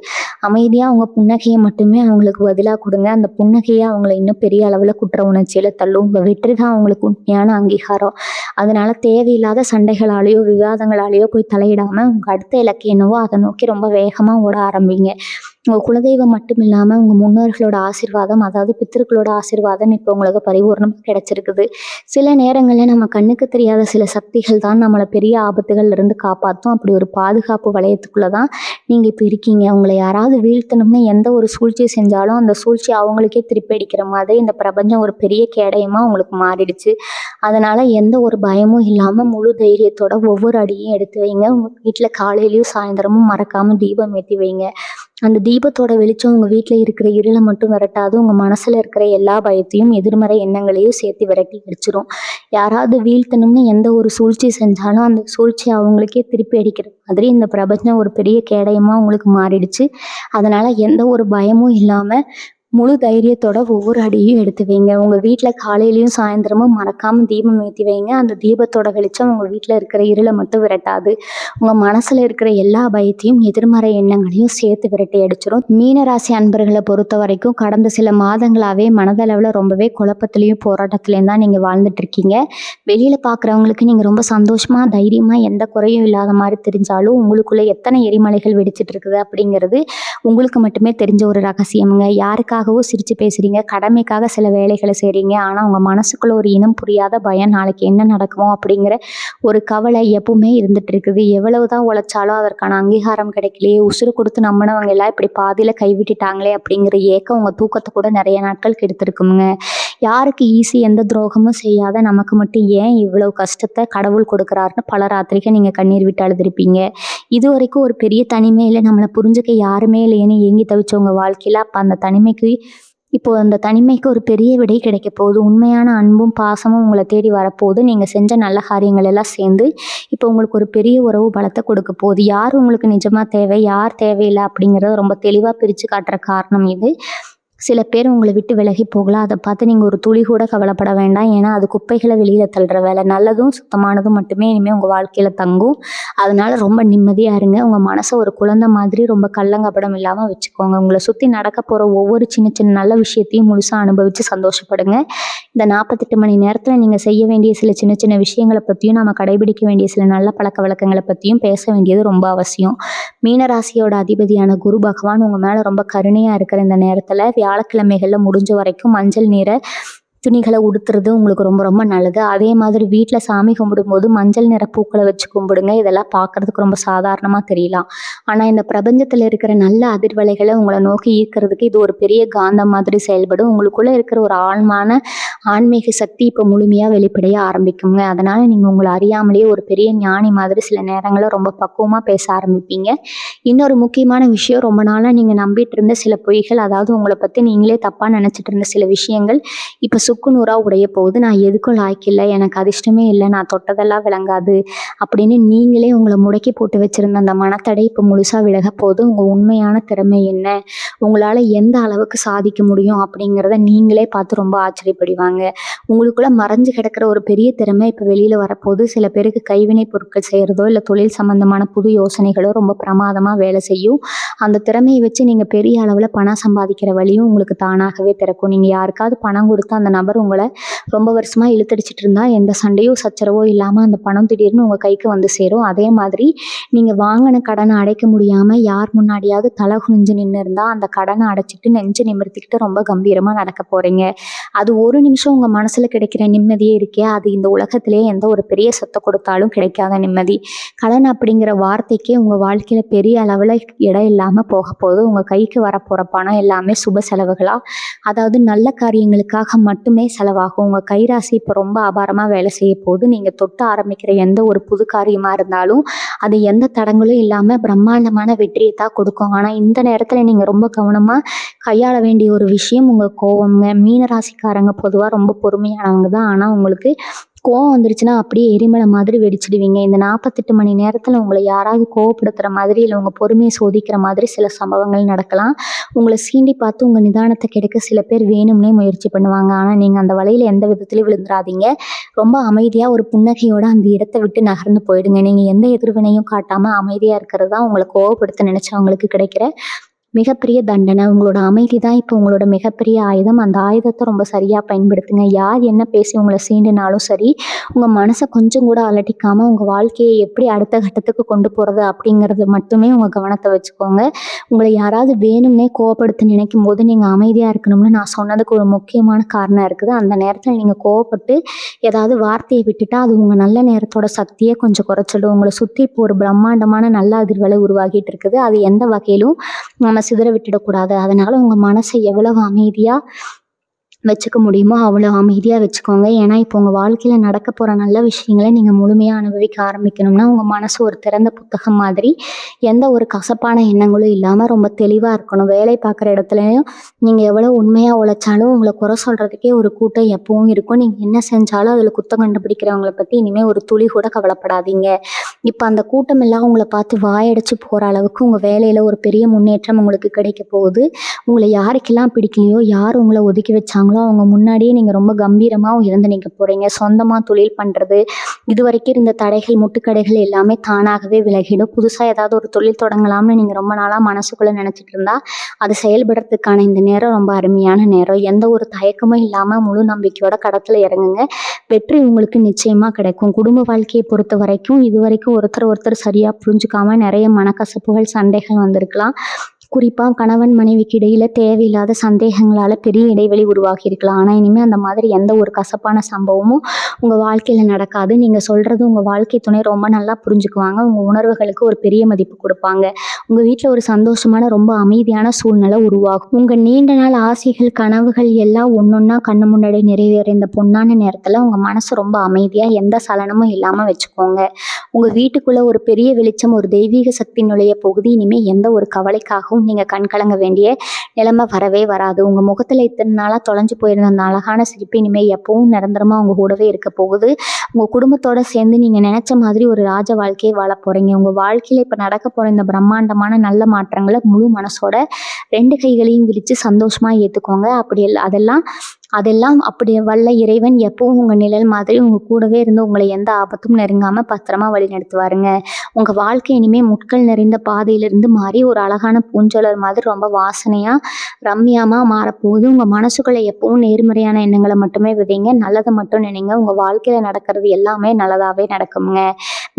[SPEAKER 1] அமைதியாக அவங்க புன்னகையை மட்டுமே அவங்களுக்கு பதிலாக கொடுங்க. அந்த புன்னகையை அவங்கள இன்னும் பெரிய அளவில் குற்ற உணர்ச்சியில் தள்ளும். உங்கள் வெற்றி தான் அவங்களுக்கு உண்மையான அங்கீகாரம். அதனால தேவையில்லாத சண்டைகளாலேயோ விவாதங்களாலேயோ போய் தலையிடாமல் உங்கள் அடுத்த இலக்கு என்னவோ அதை நோக்கி ரொம்ப வேகமாக ஓட ஆரம்பிங்க. உங்கள் குலதெய்வம் மட்டும் இல்லாமல் உங்கள் முன்னோர்களோட ஆசீர்வாதம், அதாவது பித்திருக்களோட ஆசீர்வாதம் இப்போ உங்களுக்கு பரிபூர்ணமாக கிடைச்சிருக்குது. சில நேரங்களில் நம்ம கண்ணுக்கு தெரியாத சில சக்திகள் தான் நம்மளை பெரிய ஆபத்துகள்லேருந்து காப்பாற்றும். அப்படி ஒரு பாதுகாப்பு வளையத்துக்குள்ளே தான் நீங்கள் இப்போ இருக்கீங்க. உங்களை யாராவது வீழ்த்தணும்னு எந்த ஒரு சூழ்ச்சியை செஞ்சாலும் அந்த சூழ்ச்சி அவங்களுக்கே திருப்பி அடிக்கிற மாதிரி இந்த பிரபஞ்சம் ஒரு பெரிய கேடயமாக உங்களுக்கு மாறிடுச்சு. அதனால் எந்த ஒரு பயமும் இல்லாமல் முழு தைரியத்தோட ஒவ்வொரு அடியும் எடுத்து வைங்க. உங்கள் வீட்டில் காலையிலையும் சாயந்தரமும் மறக்காமல் தீபம் ஏற்றி வைங்க. அந்த தீபத்தோட வெளிச்சம் உங்கள் வீட்டில் இருக்கிற இருளை மட்டும் விரட்டாது, உங்கள் மனசில் இருக்கிற எல்லா பயத்தையும் எதிர்மறை எண்ணங்களையும் சேர்த்து விரட்டி அடிச்சிடும். யாராவது வீழ்த்தணும்னு எந்த ஒரு சூழ்ச்சி செஞ்சாலும் அந்த சூழ்ச்சி அவங்களுக்கே திருப்பி அடிக்கிற மாதிரி இந்த பிரபஞ்சம் ஒரு பெரிய கேடயமாக உங்களுக்கு மாறிடுச்சு. அதனால் எந்த ஒரு பயமும் இல்லாமல் முழு தைரியத்தோட ஒவ்வொரு அடியும் எடுத்து வைங்க. உங்கள் வீட்டில் காலையிலையும் சாயந்தரமும் மறக்காமல் தீபம் ஏற்றி வைங்க. அந்த தீபத்தோட வெளிச்சம் உங்கள் வீட்டில் இருக்கிற இருளை மட்டும் விரட்டாது, உங்கள் மனசில் இருக்கிற எல்லா பயத்தையும் எதிர்மறை எண்ணங்களையும் சேர்த்து விரட்டி அடிச்சிடும். மீனராசி அன்பர்களை பொறுத்த வரைக்கும் கடந்த சில மாதங்களாகவே மனதளவில் ரொம்பவே குழப்பத்திலையும் போராட்டத்துலேயும் தான் நீங்கள் வாழ்ந்துட்டு இருக்கீங்க. வெளியில் பார்க்குறவங்களுக்கு நீங்கள் ரொம்ப சந்தோஷமாக தைரியமாக எந்த குறையும் இல்லாத மாதிரி தெரிஞ்சாலும் உங்களுக்குள்ளே எத்தனை எரிமலைகள் வெடிச்சிட்டு இருக்குது அப்படிங்கிறது உங்களுக்கு மட்டுமே தெரிஞ்ச ஒரு ரகசியமுங்க. யாருக்காகவோ சிரித்து பேசுகிறீங்க, கடமைக்காக சில வேலைகளை செய்கிறீங்க, ஆனால் உங்கள் மனசுக்குள்ள ஒரு இனம் புரியாத பயம், நாளைக்கு என்ன நடக்குமோ அப்படிங்கிற ஒரு கவலை எப்பவுமே இருந்துட்டு இருக்குது. எவ்வளவு தான் உழைச்சாலும் அதற்கான அங்கீகாரம் கிடைக்கலையே, உசுறு கொடுத்து நம்பினவங்க எல்லாம் இப்படி பாதியில் கைவிட்டுட்டாங்களே அப்படிங்கிற ஏக்கம் உங்கள் தூக்கத்தை கூட நிறைய நாட்கள் கெடுத்துருக்குங்க. யாருக்கு ஈஸி, எந்த துரோகமும் செய்யாத நமக்கு மட்டும் ஏன் இவ்வளவு கஷ்டத்தை கடவுள் கொடுக்குறாருன்னு பல ராத்திரிக்கு நீங்கள் கண்ணீர் விட்டு அழுதுருப்பீங்க. இது வரைக்கும் ஒரு பெரிய தனிமையில் நம்மளை புரிஞ்சுக்க யாருமே இல்லைன்னு ஏங்கி தவிச்சவங்க வாழ்க்கையில் அப்போ அந்த தனிமைக்கு அந்த தனிமைக்கு ஒரு பெரிய விடை கிடைக்க போகுது. உண்மையான அன்பும் பாசமும் உங்களை தேடி வரப்போகுது. நீங்கள் செஞ்ச நல்ல காரியங்கள் எல்லாம் சேர்ந்து இப்போ உங்களுக்கு ஒரு பெரிய உறவு பலத்தை கொடுக்க போகுது. யார் உங்களுக்கு நிஜமாக தேவை, யார் தேவையில்லை அப்படிங்கிறத ரொம்ப தெளிவாக பிரித்து காட்டுற காரணம் இது. சில பேர் உங்களை விட்டு விலகி போகலாம், அதை பார்த்து நீங்கள் ஒரு துளி கூட கவலைப்பட வேண்டாம். ஏன்னா அது குப்பைகளை வெளியில் தள்ளுற வேலை. நல்லதும் சுத்தமானதும் மட்டுமே இனிமேல் உங்கள் வாழ்க்கையில் தங்கும். அதனால் ரொம்ப நிம்மதியாக இருங்க. உங்கள் மனசை ஒரு குழந்தை மாதிரி ரொம்ப கள்ளங்கப்படம் இல்லாமல் வச்சுக்கோங்க. உங்களை சுற்றி நடக்க போகிற ஒவ்வொரு சின்ன சின்ன நல்ல விஷயத்தையும் முழுசாக அனுபவித்து சந்தோஷப்படுங்க. இந்த 48 மணி நேரத்தில் நீங்கள் செய்ய வேண்டிய சில சின்ன சின்ன விஷயங்களை பற்றியும் நம்ம கடைபிடிக்க வேண்டிய சில நல்ல பழக்க வழக்கங்களை பற்றியும் பேச வேண்டியது ரொம்ப அவசியம். மீனராசியோட அதிபதியான குரு பகவான் உங்கள் மேலே ரொம்ப கருணையாக இருக்கிற இந்த நேரத்தில் வியாழக்கிழமைகளில் முடிஞ்ச வரைக்கும் மஞ்சள் நிற துணிகளை உடுத்துறது உங்களுக்கு ரொம்ப ரொம்ப நல்லது. அதே மாதிரி வீட்டில் சாமி கும்பிடும்போது மஞ்சள் நிற பூக்களை வச்சு கும்பிடுங்க. இதெல்லாம் பார்க்குறதுக்கு ரொம்ப சாதாரணமாக தெரியலாம், ஆனால் இந்த பிரபஞ்சத்தில் இருக்கிற நல்ல அதிர்வலைகளை உங்களை நோக்கி ஈர்க்கிறதுக்கு இது ஒரு பெரிய காந்தம் மாதிரி செயல்படும். உங்களுக்குள்ளே இருக்கிற ஒரு ஆழ்மான ஆன்மீக சக்தி இப்போ முழுமையாக வெளிப்படைய ஆரம்பிக்குங்க. அதனால் நீங்கள் உங்களை அறியாமலேயே ஒரு பெரிய ஞானி மாதிரி சில நேரங்களில் ரொம்ப பக்குவமாக பேச ஆரம்பிப்பீங்க. இன்னொரு முக்கியமான விஷயம், ரொம்ப நாளாக நீங்கள் நம்பிட்டு இருந்த சில பொய்கள், அதாவது உங்களை பற்றி நீங்களே தப்பாக நினச்சிட்டு இருந்த சில விஷயங்கள் இப்போ சுக்கு நூறாக உடைய போகுது, நான் எதுக்கும் லாய்க்கில்லை, எனக்கு அதிர்ஷ்டமே இல்லை, நான் தொட்டதெல்லாம் விளங்காது அப்படின்னு நீங்களே உங்களை முடக்கி போட்டு வச்சுருந்த அந்த மனத்தடை இப்போ முழுசாக விலக போகுது. உங்கள் உண்மையான திறமை என்ன, உங்களால் எந்த அளவுக்கு சாதிக்க முடியும் அப்படிங்கிறத நீங்களே பார்த்து ரொம்ப ஆச்சரியப்படுவாங்க. உங்களுக்குள்ளே மறைஞ்சு கிடக்கிற ஒரு பெரிய திறமை இப்போ வெளியில் வரப்போகுது. சில பேருக்கு கைவினை பொருட்கள் செய்கிறதோ இல்லை தொழில் சம்மந்தமான புது யோசனைகளோ ரொம்ப பிரமாதமாக வேலை செய்யும். அந்த திறமையை வச்சு நீங்கள் பெரிய அளவில் பணம் சம்பாதிக்கிற வழியும் உங்களுக்கு தானாகவே திறக்கும். நீங்கள் யாருக்காவது பணம் கொடுத்து அந்த நபர் உங்களை ரொம்ப வருஷமாக இழுத்தடிச்சிட்டு இருந்தால் எந்த சண்டையோ சச்சரவோ இல்லாமல் அந்த பணம் திடீர்னு உங்கள் கைக்கு வந்து சேரும். அதே மாதிரி நீங்கள் வாங்கின கடனை அடைக்க முடியாமல் யார் முன்னாடியாவது தலை குனிஞ்சு நின்று இருந்தால் அந்த கடனை அடைச்சிட்டு நெஞ்சு நிமிர்த்திக்கிட்டு ரொம்ப கம்பீரமாக நடக்க போகிறீங்க. அது ஒரு நிமிஷம் உங்கள் மனசில் கிடைக்கிற நிம்மதியே இருக்கே, அது இந்த உலகத்திலே எந்த ஒரு பெரிய சொத்தை கொடுத்தாலும் கிடைக்காத நிம்மதி. கடன் அப்படிங்கிற வார்த்தைக்கே உங்கள் வாழ்க்கையில் பெரிய அளவில் இடம் இல்லாமல் போக போகுது. உங்கள் கைக்கு வரப்போகிற பணம் எல்லாமே சுப செலவுகளாக, அதாவது நல்ல காரியங்களுக்காக மட்டுமே செலவாகும். உங்கள் கைராசி இப்போ ரொம்ப அபாரமாக வேலை செய்ய போகுது. நீங்கள் தொட்டு ஆரம்பிக்கிற எந்த ஒரு புது காரியமாக இருந்தாலும் அது எந்த தடங்களும் இல்லாமல் பிரம்மாண்டமான வெற்றியை தான் கொடுக்கும். ஆனால் இந்த நேரத்தில் நீங்கள் ரொம்ப கவனமாக கையாள வேண்டிய ஒரு விஷயம் உங்கள் கோவம்ங்க. மீன ராசிக்காரங்க பொதுவாக ரொம்ப பொறுமையானவங்க தான். ஆனால் உங்களுக்கு கோவம் வந்துருச்சுன்னா அப்படியே எரிமலை மாதிரி வெடிச்சிடுவீங்க. இந்த 48 மணி நேரத்தில் உங்களை யாராவது கோவப்படுத்துகிற மாதிரி இல்லை உங்கள் பொறுமையை சோதிக்கிற மாதிரி சில சம்பவங்கள் நடக்கலாம். உங்களை சீண்டி பார்த்து உங்கள் நிதானத்தை கெடுக்க சில பேர் வேணும்னே முயற்சி பண்ணுவாங்க. ஆனால் நீங்கள் அந்த வலையில் எந்த விதத்துலையும் விழுந்துடாதீங்க. ரொம்ப அமைதியாக ஒரு புன்னகையோடு அந்த இடத்தை விட்டு நகர்ந்து போயிடுங்க. நீங்கள் எந்த எதிர்வினையும் காட்டாமல் அமைதியாக இருக்கிறது தான் உங்களை கோவப்படுத்த நினச்சவங்களுக்கு கிடைக்கிற மிகப்பெரிய தண்டனை. உங்களோட அமைதி தான் இப்போ உங்களோட மிகப்பெரிய ஆயுதம். அந்த ஆயுதத்தை ரொம்ப சரியாக பயன்படுத்துங்க. யார் என்ன பேசி உங்களை சீண்டினாலும் சரி, உங்கள் மனசை கொஞ்சம் கூட அலட்டிக்காமல் உங்கள் வாழ்க்கையை எப்படி அடுத்த கட்டத்துக்கு கொண்டு போகிறது அப்படிங்கிறது மட்டுமே உங்கள் கவனத்தை வச்சுக்கோங்க. உங்களை யாராவது வேணும்னே கோவப்படுத்த நினைக்கும் போது நீங்கள் அமைதியாக இருக்கணும்னு நான் சொன்னதுக்கு ஒரு முக்கியமான காரணம் இருக்குது. அந்த நேரத்தில் நீங்கள் கோவப்பட்டு ஏதாவது வார்த்தையை விட்டுட்டா அது உங்கள் நல்ல நேரத்தோட சக்தியை கொஞ்சம் குறைச்சிடும். உங்களை சுற்றி இப்போ ஒரு பிரம்மாண்டமான நல்ல அதிர்வலை உருவாகிட்டு இருக்குது. அது எந்த வகையிலும் நம்ம சிதற விட்டுடக்கூடாது. அதனால் உங்கள் மனசை எவ்வளவு அமைதியாக வச்சுக்க முடியுமோ அவ்வளோ அமைதியாக வச்சுக்கோங்க. ஏன்னா இப்போ உங்கள் வாழ்க்கையில் நடக்க போகிற நல்ல விஷயங்களை நீங்கள் முழுமையாக அனுபவிக்க ஆரம்பிக்கணும்னா உங்கள் மனசு ஒரு திறந்த புத்தகம் மாதிரி எந்த ஒரு கசப்பான எண்ணங்களும் இல்லாமல் ரொம்ப தெளிவாக இருக்கணும். வேலை பார்க்குற இடத்துலையும் நீங்கள் எவ்வளோ உண்மையாக உழைச்சாலும் உங்களை குறை சொல்கிறதுக்கே ஒரு கூட்டம் எப்பவும் இருக்கும். நீங்கள் என்ன செஞ்சாலும் அதில் குத்தம் கண்டுபிடிக்கிறவங்கள பற்றி இனிமேல் ஒரு துளி கூட கவலைப்படாதீங்க. இப்போ அந்த கூட்டம் எல்லாம் உங்களை பார்த்து வாயடைச்சு போகிற அளவுக்கு உங்கள் வேலையில் ஒரு பெரிய முன்னேற்றம் உங்களுக்கு கிடைக்க போகுது. உங்களை யாருக்கெல்லாம் பிடிக்கலையோ, யார் உங்களை ஒதுக்கி வச்சாங்களோ அவங்க முன்னாடியே நீங்கள் ரொம்ப கம்பீரமாக இருந்து நிற்க போகிறீங்க. சொந்தமாக தொழில் பண்ணுறது, இது வரைக்கும் இருந்த தடைகள் முட்டுக்கடைகள் எல்லாமே தானாகவே விலகிடும். புதுசாக ஏதாவது ஒரு தொழில் தொடங்கலாம்னு நீங்கள் ரொம்ப நாளாக மனசுக்குள்ளே நினச்சிட்டு இருந்தால் அது செயல்படுறதுக்கான இந்த நேரம் ரொம்ப அருமையான நேரம். எந்த ஒரு தயக்கமும் இல்லாமல் முழு நம்பிக்கையோட கடத்தில் இறங்குங்க. வெற்றி உங்களுக்கு நிச்சயமாக கிடைக்கும். குடும்ப வாழ்க்கையை பொறுத்த வரைக்கும் இது வரைக்கும் ஒருத்தர் சரியாக புரிஞ்சுக்காமல் நிறைய மனக்கசப்புகள் சண்டைகள் வந்திருக்கலாம். குறிப்பாக கணவன் மனைவிக்கு இடையில் தேவையில்லாத சந்தேகங்களால் பெரிய இடைவெளி உருவாகி இருக்கலாம். ஆனால் இனிமேல் அந்த மாதிரி எந்த ஒரு கசப்பான சம்பவமும் உங்கள் வாழ்க்கையில் நடக்காது. நீங்கள் சொல்கிறது உங்கள் வாழ்க்கை துணை ரொம்ப நல்லா புரிஞ்சுக்குவாங்க. உங்கள் உணர்வுகளுக்கு ஒரு பெரிய மதிப்பு கொடுப்பாங்க. உங்கள் வீட்டில் ஒரு சந்தோஷமான ரொம்ப அமைதியான சூழ்நிலை உருவாகும். உங்கள் நீண்ட நாள் ஆசைகள் கனவுகள் எல்லாம் ஒன்றொன்னா கண்ணு முன்னாடி நிறைவேற இந்த பொன்னான நேரத்தில் உங்கள் மனசு ரொம்ப அமைதியாக எந்த சலனமும் இல்லாமல் வச்சுக்கோங்க. உங்கள் வீட்டுக்குள்ளே ஒரு பெரிய வெளிச்சம், ஒரு தெய்வீக சக்தி நுழைய போகுது. இனிமேல் எந்த ஒரு கவலைக்காகவும் நீங்கள் கண் கலங்க வேண்டிய நிலைமை வரவே வராது. உங்கள் முகத்தில் இத்தனை நாளாக தொலைஞ்சு போயிருந்த அந்த அழகான சிரிப்பு இனிமேல் எப்பவும் நிரந்தரமாக உங்கள் கூடவே இருக்க போகுது. உங்கள் குடும்பத்தோடு சேர்ந்து நீங்கள் நினச்ச மாதிரி ஒரு ராஜ வாழ்க்கையை வாழ போகிறீங்க. உங்கள் வாழ்க்கையில் இப்போ நடக்க போகிற இந்த பிரம்மாண்டமான நல்ல மாற்றங்களை முழு மனசோட 2 கைகளையும் விரித்து சந்தோஷமாக ஏற்றுக்கோங்க. அதெல்லாம் அப்படி வல்ல இறைவன் எப்பவும் உங்கள் நிழல் மாதிரி உங்கள் கூடவே இருந்து உங்களை எந்த ஆபத்தும் நெருங்காமல் பத்திரமா வழி நடத்துவாருங்க. உங்கள் வாழ்க்கை இனிமேல் முட்கள் நிறைந்த பாதையிலிருந்து மாறி ஒரு அழகான பூஞ்சோலர் மாதிரி ரொம்ப வாசனையாக ரம்மியமாக மாறப்போகுது. உங்கள் மனசுக்குள்ளே எப்பவும் நேர்மறையான எண்ணங்களை மட்டுமே விதைங்க. நல்லதை மட்டும் நினைங்க. உங்கள் வாழ்க்கையில் நடக்கிறது எல்லாமே நல்லதாகவே நடக்குங்க.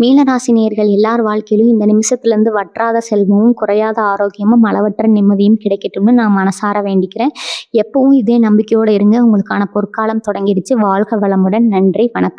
[SPEAKER 1] மீனராசி நேயர்கள் எல்லார் வாழ்க்கையிலும் இந்த நிமிஷத்துலேருந்து வற்றாத செல்வமும் குறையாத ஆரோக்கியமும் அளவற்ற நிம்மதியும் கிடைக்கட்டும்னு நான் மனசார வேண்டிக்கிறேன். எப்பவும் இதே நம்பிக்கையோடு இருங்க. உங்களுக்கான பொற்காலம் தொடங்கிடுச்சு. வாழ்க வளமுடன். நன்றி, வணக்கம்.